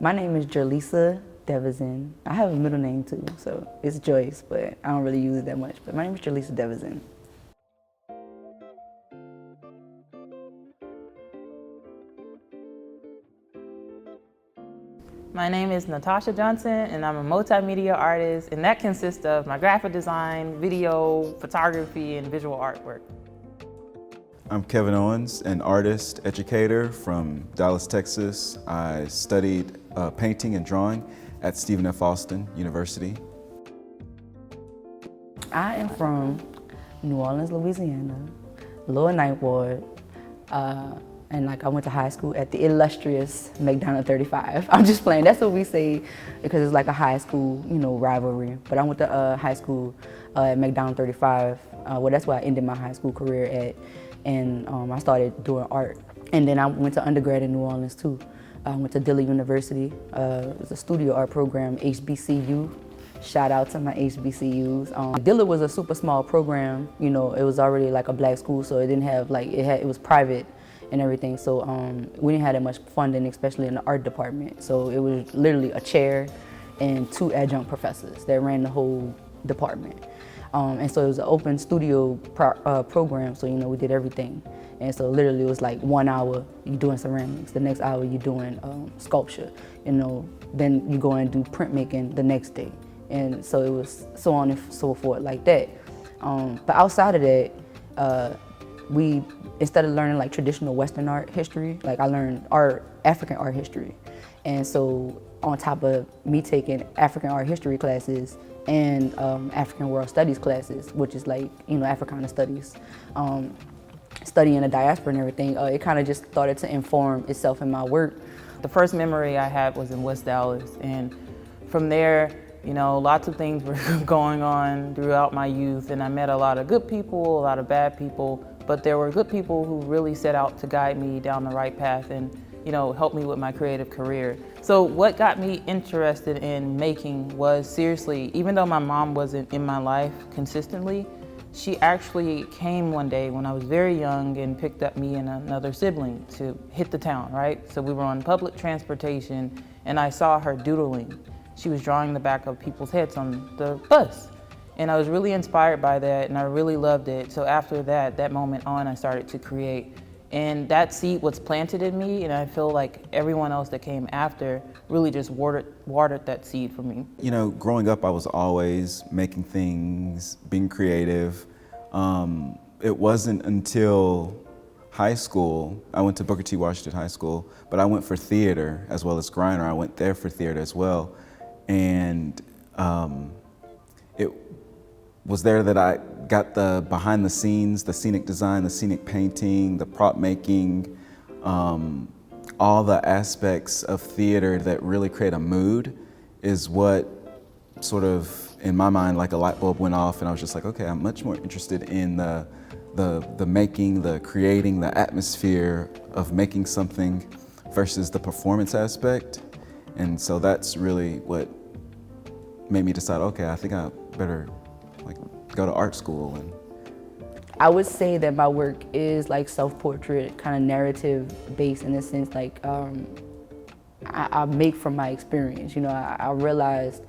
My name is Jer'Lisa Devezin. I have a middle name too, so it's Joyce, but I don't really use it that much. But my name is Jer'Lisa Devezin. My name is Nitashia Johnson, and I'm a multimedia artist, and that consists of my graphic design, video, photography, and visual artwork. I'm Kevin Owens, an artist, educator from Dallas, Texas. I studied painting and drawing at Stephen F. Austin University. I am from New Orleans, Louisiana, Lower Ninth Ward, and I went to high school at the illustrious McDonald 35. I'm just playing, that's what we say because it's like a high school, rivalry. But I went to high school at McDonald 35. Well, that's where I ended my high school career at. And I started doing art. And then I went to undergrad in New Orleans too. I went to Dillard University. It was a studio art program, HBCU. Shout out to my HBCUs. Dillard was a super small program. It was already like a black school, so it didn't have it was private and everything. So we didn't have that much funding, especially in the art department. So it was literally a chair and 2 adjunct professors that ran the whole department. And so it was an open studio program, so we did everything. And so literally it was like 1 hour you doing ceramics, the next hour you doing sculpture, then you go and do printmaking the next day. And so it was so on and so forth like that. But outside of that, we, instead of learning like traditional Western art history, I learned African art history. And so on top of me taking African art history classes and African world studies classes, which is Africana studies, studying the diaspora and everything, it kind of just started to inform itself in my work. The first memory I had was in West Dallas, and from there, lots of things were going on throughout my youth, and I met a lot of good people, a lot of bad people, but there were good people who really set out to guide me down the right path and help me with my creative career. So what got me interested in making was, seriously, even though my mom wasn't in my life consistently, she actually came one day when I was very young and picked up me and another sibling to hit the town, right? So we were on public transportation and I saw her doodling. She was drawing the back of people's heads on the bus. And I was really inspired by that and I really loved it. So after that moment on, I started to create. And that seed was planted in me, and I feel like everyone else that came after really just watered that seed for me. Growing up, I was always making things, being creative. It wasn't until high school, I went to Booker T. Washington High School, but I went for theater as well as Griner. I went there for theater as well. And it was there that I got the behind the scenes, the scenic design, the scenic painting, the prop making, all the aspects of theater that really create a mood is what sort of, in my mind, like a light bulb went off and I was just like, okay, I'm much more interested in the making, the creating, the atmosphere of making something versus the performance aspect. And so that's really what made me decide, okay, I think I better go to art school. And I would say that my work is self-portrait, kind of narrative based in a sense. I make from my experience. I realized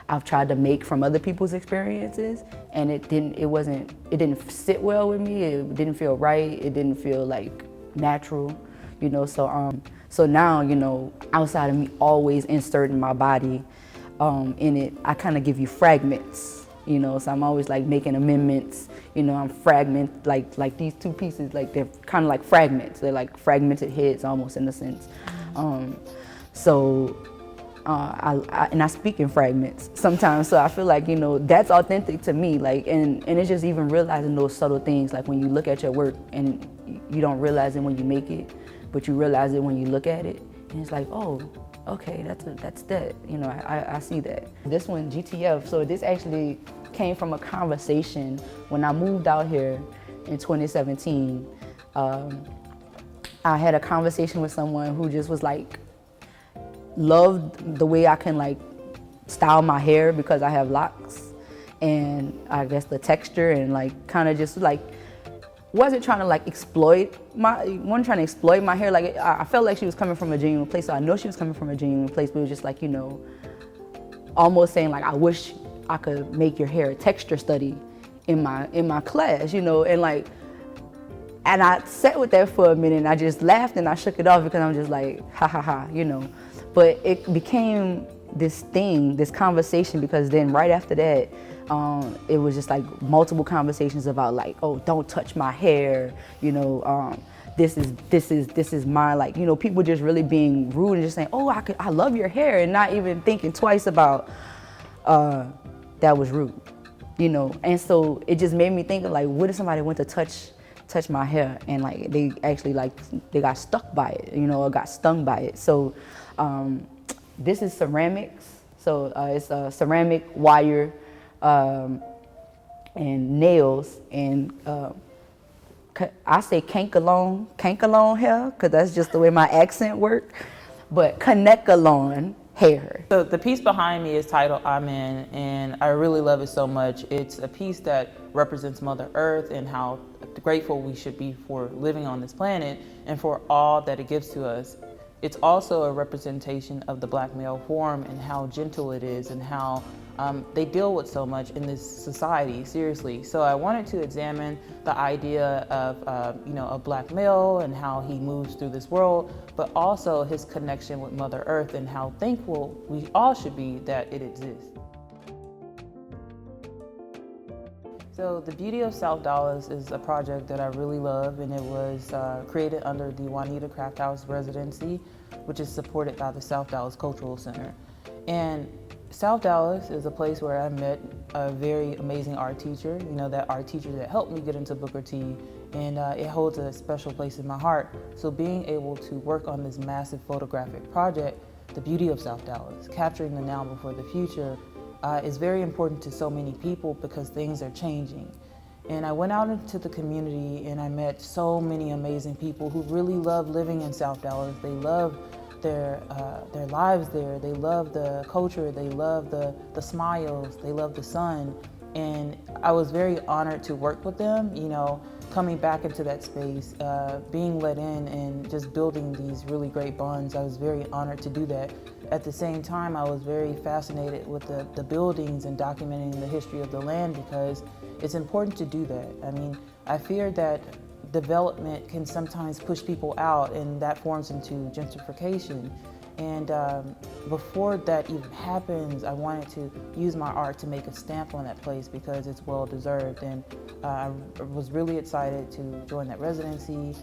I've tried to make from other people's experiences, and it didn't sit well with me. It didn't feel right. It didn't feel natural. So now outside of me always inserting my body in it, I kind of give you fragments. So I'm always making amendments. I'm fragment like these 2 pieces, they're kind of like fragments. They're like fragmented heads almost in a sense. I speak in fragments sometimes. So I feel that's authentic to me. And it's just even realizing those subtle things, when you look at your work and you don't realize it when you make it, but you realize it when you look at it, and it's oh, okay, that's that. I see that. This one, GTF. So this actually came from a conversation when I moved out here in 2017. I had a conversation with someone who just was loved the way I can style my hair because I have locks, and I guess the texture and kind of just wasn't trying to like wasn't trying to exploit my hair. Like I felt like she was coming from a genuine place. So I know she was coming from a genuine place, but it was just like, you know, almost saying like, I wish I could make your hair a texture study in my class, you know, and I sat with that for a minute and I just laughed and I shook it off because I'm just like, ha ha ha, you know. But it became this thing, this conversation, because then right after that, it was just like multiple conversations about like, oh, don't touch my hair, you know, this is my, like, you know, people just really being rude and just saying, oh, I love your hair, and not even thinking twice about that was rude, you know. And so it just made me think of like, what if somebody went to touch my hair and like they actually like they got stuck by it, you know, or got stung by it. So this is ceramics. So it's ceramic wire and nails, and I say cankalon hair because that's just the way my accent works, but Kanekalon hair. So the piece behind me is titled I'm In, and I really love it so much. It's a piece that represents Mother Earth and how grateful we should be for living on this planet and for all that it gives to us. It's also a representation of the Black male form and how gentle it is and how they deal with so much in this society, seriously. So I wanted to examine the idea of, you know, a Black male and how he moves through this world, but also his connection with Mother Earth and how thankful we all should be that it exists. So the Beauty of South Dallas is a project that I really love, and it was created under the Juanita Craft House residency, which is supported by the South Dallas Cultural Center. And South Dallas is a place where I met a very amazing art teacher, you know, that art teacher that helped me get into Booker T, and it holds a special place in my heart. So being able to work on this massive photographic project, The Beauty of South Dallas, capturing the now before the future, is very important to so many people because things are changing. And I went out into the community and I met so many amazing people who really love living in South Dallas. They love their lives there. They love the culture. They love the smiles. They love the sun. And I was very honored to work with them, you know, coming back into that space, being let in and just building these really great bonds. I was very honored to do that. At the same time, I was very fascinated with the buildings and documenting the history of the land because it's important to do that. I mean, I fear that development can sometimes push people out and that forms into gentrification. And before that even happens, I wanted to use my art to make a stamp on that place because it's well deserved. And I was really excited to join that residency.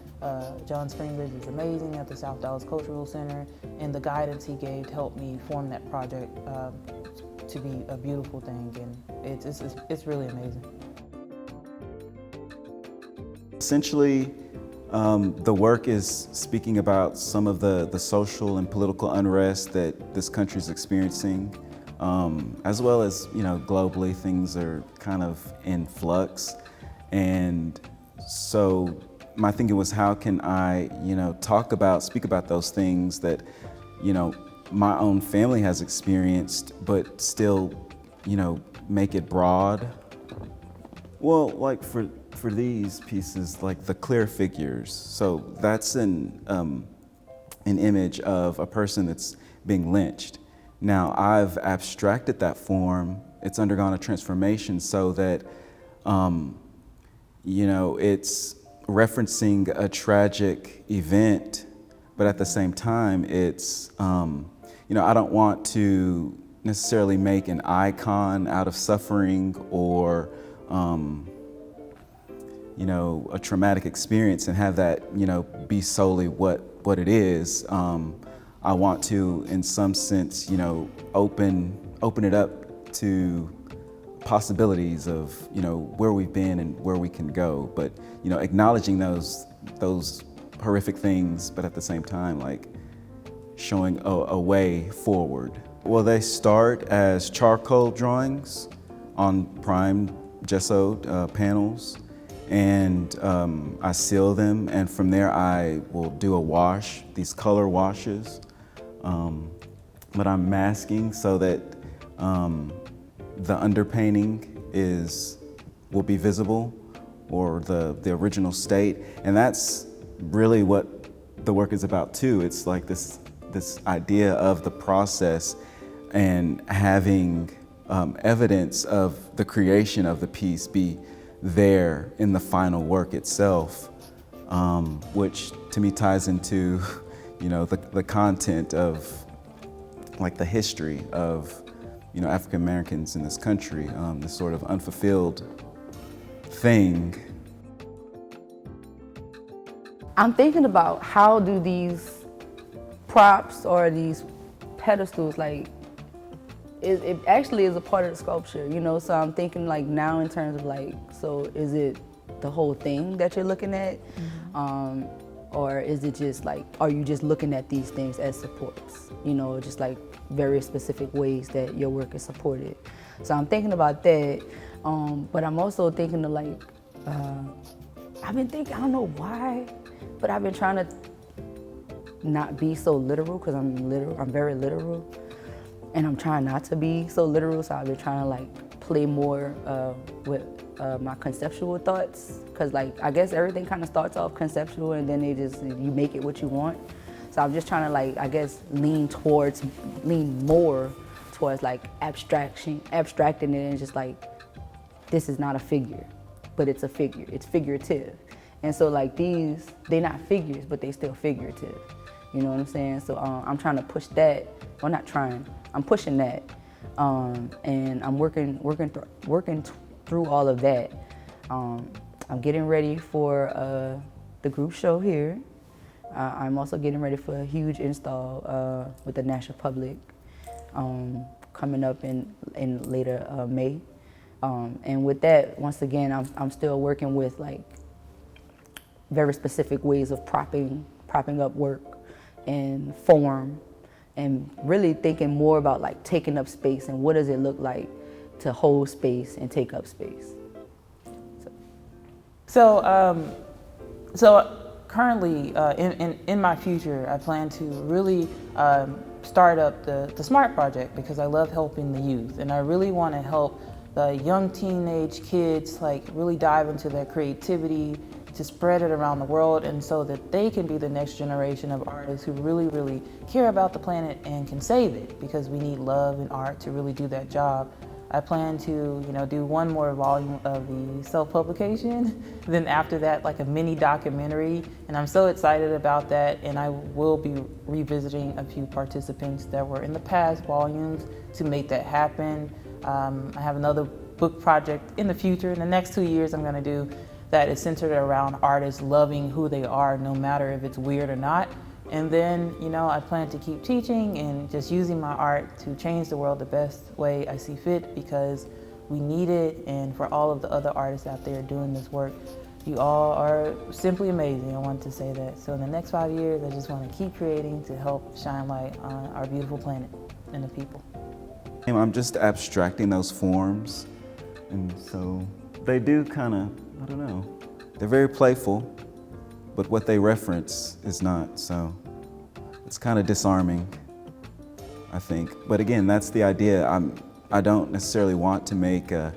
John Springbridge is amazing at the South Dallas Cultural Center, and the guidance he gave to help me form that project to be a beautiful thing, and it's really amazing. Essentially, the work is speaking about some of the social and political unrest that this country is experiencing, as well as, you know, globally things are kind of in flux. And so my thinking was, how can I, you know, speak about those things that, you know, my own family has experienced, but still, you know, make it broad. Well, like for these pieces, like the clear figures. So that's an image of a person that's being lynched. Now I've abstracted that form. It's undergone a transformation so that, you know, it's referencing a tragic event, but at the same time, it's, you know, I don't want to necessarily make an icon out of suffering or, you know, a traumatic experience and have that, you know, be solely what it is. I want to, in some sense, you know, open it up to possibilities of, you know, where we've been and where we can go. But, you know, acknowledging those horrific things, but at the same time, like showing a way forward. Well, they start as charcoal drawings on prime gessoed panels. And I seal them, and from there I will do a wash, these color washes. But I'm masking so that the underpainting will be visible, or the original state. And that's really what the work is about too. It's like this idea of the process and having evidence of the creation of the piece be there in the final work itself, which to me ties into, you know, the content of like the history of, you know, African Americans in this country, this sort of unfulfilled thing. I'm thinking about how do these props or these pedestals, like, it actually is a part of the sculpture, you know? So I'm thinking like now in terms of like, so is it the whole thing that you're looking at? Mm-hmm. Or is it just like, are you just looking at these things as supports? You know, just like very specific ways that your work is supported. So I'm thinking about that, but I'm also thinking of like, I've been thinking, I don't know why, but I've been trying to not be so literal, because I'm very literal, and I'm trying not to be so literal, so I've been trying to like play more with my conceptual thoughts, because like I guess everything kind of starts off conceptual and then you make it what you want. So I'm just trying to like, I guess, lean more towards like abstracting it, and just like, this is not a figure, but it's a figure, it's figurative. And so like these, they're not figures, but they still figurative. You know what I'm saying? So I'm trying to push that, well not trying, I'm pushing that. And I'm working through all of that. I'm getting ready for the group show here. I'm also getting ready for a huge install with the National Public coming up in later May. And with that, once again, I'm still working with like very specific ways of propping up work and form, and really thinking more about like taking up space and what does it look like to hold space and take up space. So currently in my future, I plan to really start up the SMART project, because I love helping the youth, and I really want to help the young teenage kids like really dive into their creativity, to spread it around the world, and so that they can be the next generation of artists who really, really care about the planet and can save it, because we need love and art to really do that job. I plan to, do one more volume of the self-publication, then after that, like a mini documentary, and I'm so excited about that, and I will be revisiting a few participants that were in the past volumes to make that happen. I have another book project in the future. In the next 2 years, I'm gonna do that is centered around artists loving who they are, no matter if it's weird or not. And then, I plan to keep teaching and just using my art to change the world the best way I see fit, because we need it. And for all of the other artists out there doing this work, you all are simply amazing. I want to say that. So in the next 5 years, I just want to keep creating to help shine light on our beautiful planet and the people. I'm just abstracting those forms, and so they do kind of, I don't know, they're very playful, but what they reference is not, so it's kind of disarming, I think. But again, that's the idea. I don't necessarily want to make a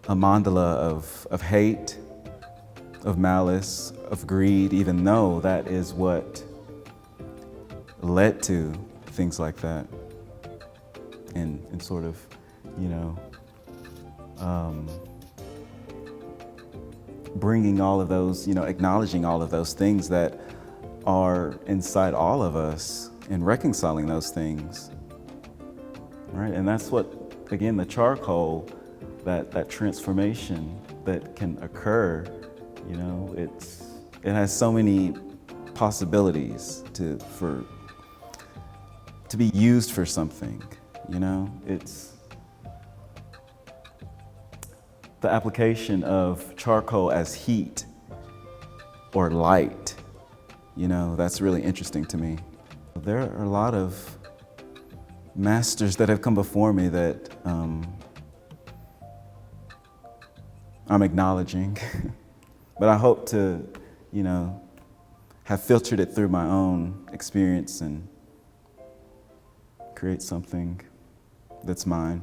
mandala of hate, of malice, of greed, even though that is what led to things like that. And sort of, bringing all of those, acknowledging all of those things that are inside all of us and reconciling those things, right? And that's what, again, the charcoal, that transformation that can occur, it has so many possibilities to be used for something. It's the application of charcoal as heat or light, that's really interesting to me. There are a lot of masters that have come before me that I'm acknowledging, but I hope to, have filtered it through my own experience and create something that's mine.